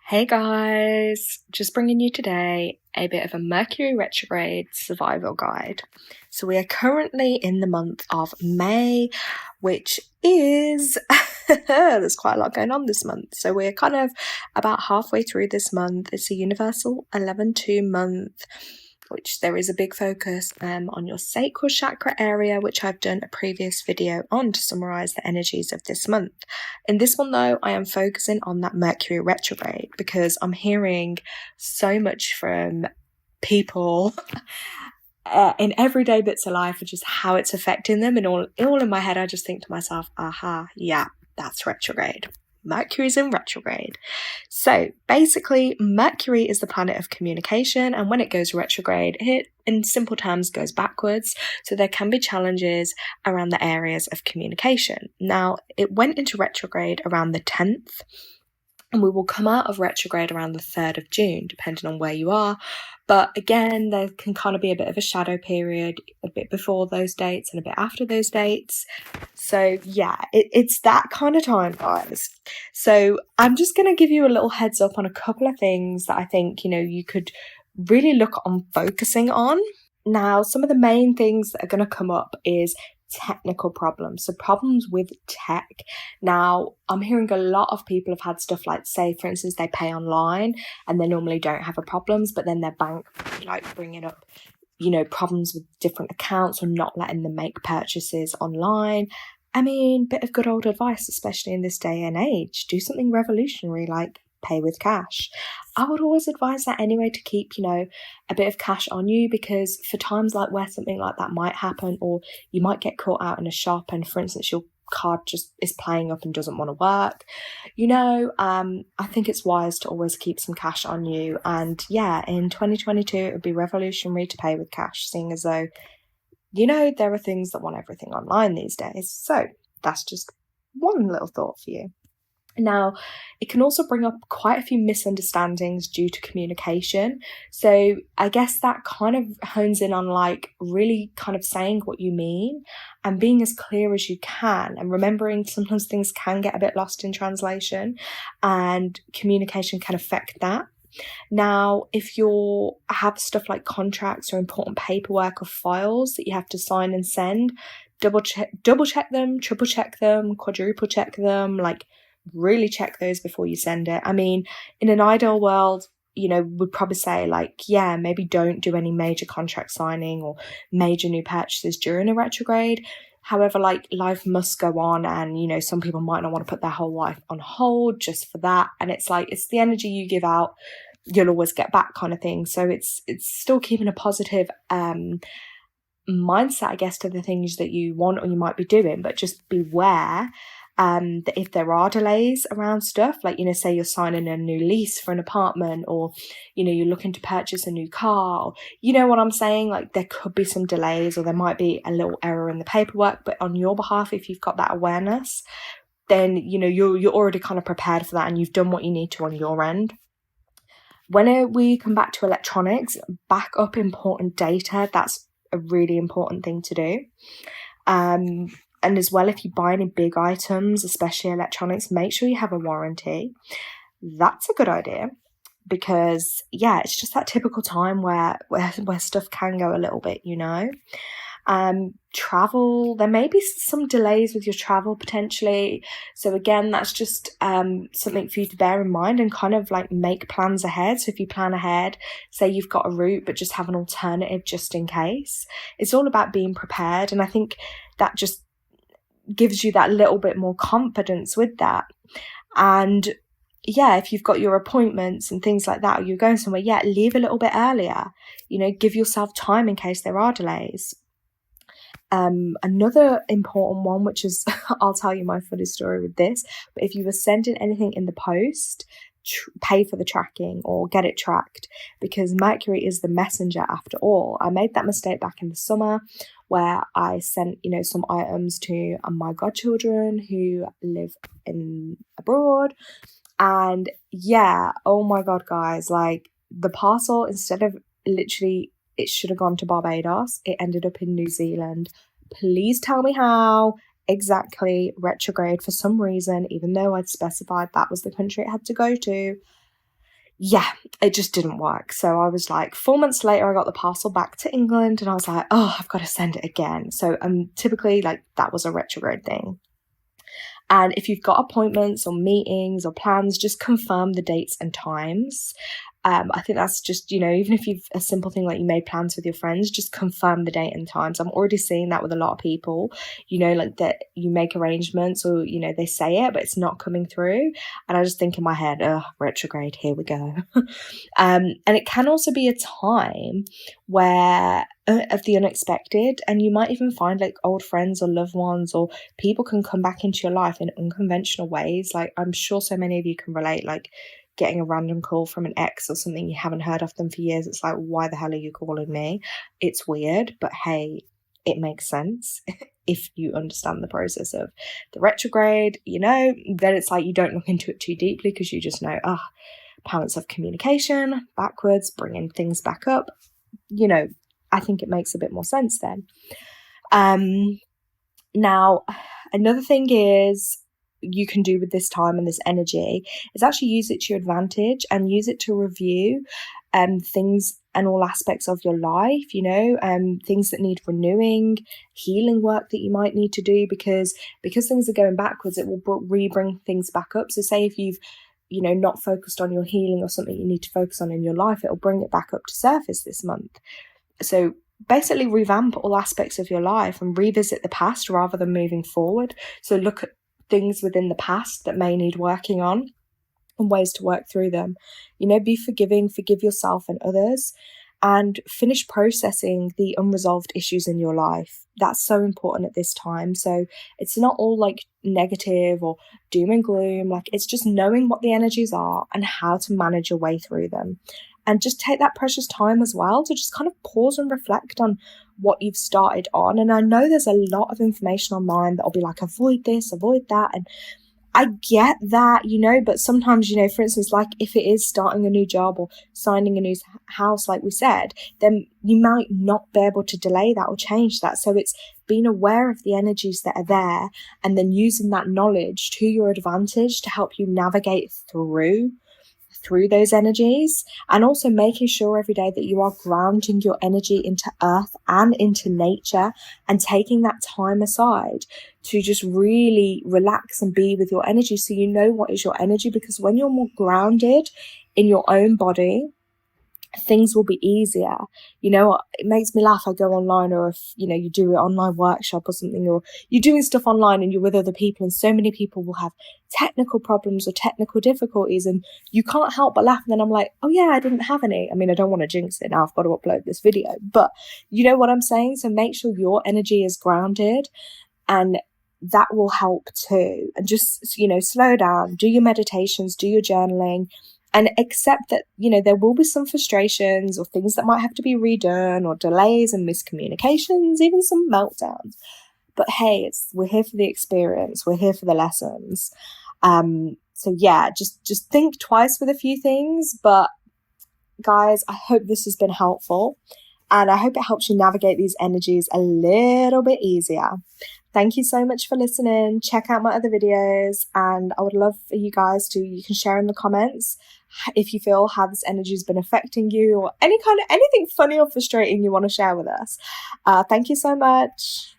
Hey guys, just bringing you today a bit of a Mercury Retrograde survival guide. So we are currently in the month of May, which is there's quite a lot going on this month. So we're kind of about halfway through this month. It's a universal 11-2 month, which there is a big focus on your sacral chakra area, which I've done a previous video on to summarize the energies of this month. In this one though, I am focusing on that Mercury retrograde because I'm hearing so much from people in everyday bits of life and just how it's affecting them, and all in my head I just think to myself, aha, yeah, that's retrograde. Mercury's in retrograde. So basically, Mercury is the planet of communication, and when it goes retrograde, it, in simple terms, goes backwards. So there can be challenges around the areas of communication. Now, it went into retrograde around the 10th, and we will come out of retrograde around the 3rd of June, depending on where you are. But again, there can kind of be a bit of a shadow period, a bit before those dates and a bit after those dates. So yeah, it's that kind of time, guys. So I'm just going to give you a little heads up on a couple of things that I think, you could really look on focusing on. Now, some of the main things that are going to come up is technical problems. So problems with tech. Now, I'm hearing a lot of people have had stuff like, say, for instance, they pay online and they normally don't have a problems, but then their bank bringing up, problems with different accounts or not letting them make purchases online. I mean, bit of good old advice, especially in this day and age. Do something revolutionary like pay with cash. I would always advise that anyway, to keep, a bit of cash on you, because for times like where something like that might happen, or you might get caught out in a shop and, for instance, your card just is playing up and doesn't want to work, I think it's wise to always keep some cash on you. And yeah, in 2022, it would be revolutionary to pay with cash, seeing as though, there are things that want everything online these days. So that's just one little thought for you. Now, it can also bring up quite a few misunderstandings due to communication. So I guess that kind of hones in on really kind of saying what you mean and being as clear as you can, and remembering sometimes things can get a bit lost in translation and communication can affect that. Now, if you have stuff like contracts or important paperwork or files that you have to sign and send, double check them, triple check them, quadruple check them, really check those before you send it. I mean, in an ideal world, would probably say maybe don't do any major contract signing or major new purchases during a retrograde. However, life must go on, and some people might not want to put their whole life on hold just for that. And it's the energy you give out, you'll always get back kind of thing. So it's still keeping a positive mindset, I guess, to the things that you want or you might be doing, but just beware that if there are delays around stuff, say you're signing a new lease for an apartment, or you're looking to purchase a new car, or, what I'm saying, there could be some delays, or there might be a little error in the paperwork, but on your behalf, if you've got that awareness, then you're already kind of prepared for that, and you've done what you need to on your end. When we come back to electronics, back up important data. That's a really important thing to do. And as well, if you buy any big items, especially electronics, make sure you have a warranty. That's a good idea, because it's just that typical time where stuff can go a little bit, Travel, there may be some delays with your travel potentially. So again, that's just something for you to bear in mind and kind of make plans ahead. So if you plan ahead, say you've got a route, but just have an alternative just in case. It's all about being prepared. And I think that just gives you that little bit more confidence with that. And if you've got your appointments and things like that, or you're going somewhere, leave a little bit earlier, give yourself time in case there are delays. Another important one, which is, I'll tell you my funny story with this, but if you were sending anything in the post, pay for the tracking or get it tracked, because Mercury is the messenger after all. I made that mistake back in the summer where I sent, some items to my godchildren who live abroad. And oh my God, guys, the parcel, instead of literally, it should have gone to Barbados, it ended up in New Zealand. Please tell me how. Exactly. Retrograde for some reason, even though I'd specified that was the country it had to go to. yeah, it just didn't work. So I was like, 4 months later, I got the parcel back to England and I was like, oh, I've got to send it again. So typically like that was a retrograde thing. And if you've got appointments or meetings or plans, just confirm the dates and times. I think that's just, even if you've a simple thing like you made plans with your friends, just confirm the date and times. I'm already seeing that with a lot of people, like that you make arrangements or, they say it, but it's not coming through. And I just think in my head, retrograde, here we go. And it can also be a time where of the unexpected, and you might even find like old friends or loved ones or people can come back into your life in unconventional ways. Like I'm sure so many of you can relate, like getting a random call from an ex or something you haven't heard of them for years. It's like, why the hell are you calling me? It's weird, but hey, it makes sense if you understand the process of the retrograde, then it's like you don't look into it too deeply because you just know, balance of communication, backwards, bringing things back up. I think it makes a bit more sense then. Now, another thing is you can do with this time and this energy is actually use it to your advantage and use it to review things and all aspects of your life, things that need renewing, healing work that you might need to do because things are going backwards, it will bring things back up. So say if you've not focused on your healing or something you need to focus on in your life, it'll bring it back up to surface this month. So basically revamp all aspects of your life and revisit the past rather than moving forward. So look at things within the past that may need working on and ways to work through them. Be forgiving, forgive yourself and others, and finish processing the unresolved issues in your life. That's so important at this time. So it's not all like negative or doom and gloom. Like it's just knowing what the energies are and how to manage your way through them. And just take that precious time as well to just kind of pause and reflect on what you've started on. And I know there's a lot of information online that'll be like, avoid this, avoid that. And I get that, but sometimes, for instance, like if it is starting a new job or signing a new house, like we said, then you might not be able to delay that or change that. So it's being aware of the energies that are there and then using that knowledge to your advantage to help you navigate through those energies, and also making sure every day that you are grounding your energy into earth and into nature and taking that time aside to just really relax and be with your energy so you know what is your energy, because when you're more grounded in your own body, things will be easier. It makes me laugh. I go online, or if you do an online workshop or something, or you're doing stuff online and you're with other people, and so many people will have technical problems or technical difficulties and you can't help but laugh. And then I'm like, oh yeah, I didn't have any. I mean, I don't want to jinx it now, I've got to upload this video, but you know what I'm saying? So make sure your energy is grounded, and that will help too. And just slow down, do your meditations, do your journaling, and accept that, there will be some frustrations or things that might have to be redone or delays and miscommunications, even some meltdowns. But hey, we're here for the experience. We're here for the lessons. So yeah, just think twice with a few things. But guys, I hope this has been helpful. And I hope it helps you navigate these energies a little bit easier. Thank you so much for listening. Check out my other videos, and I would love for you guys you can share in the comments if you feel how this energy has been affecting you, or anything funny or frustrating you want to share with us. Thank you so much.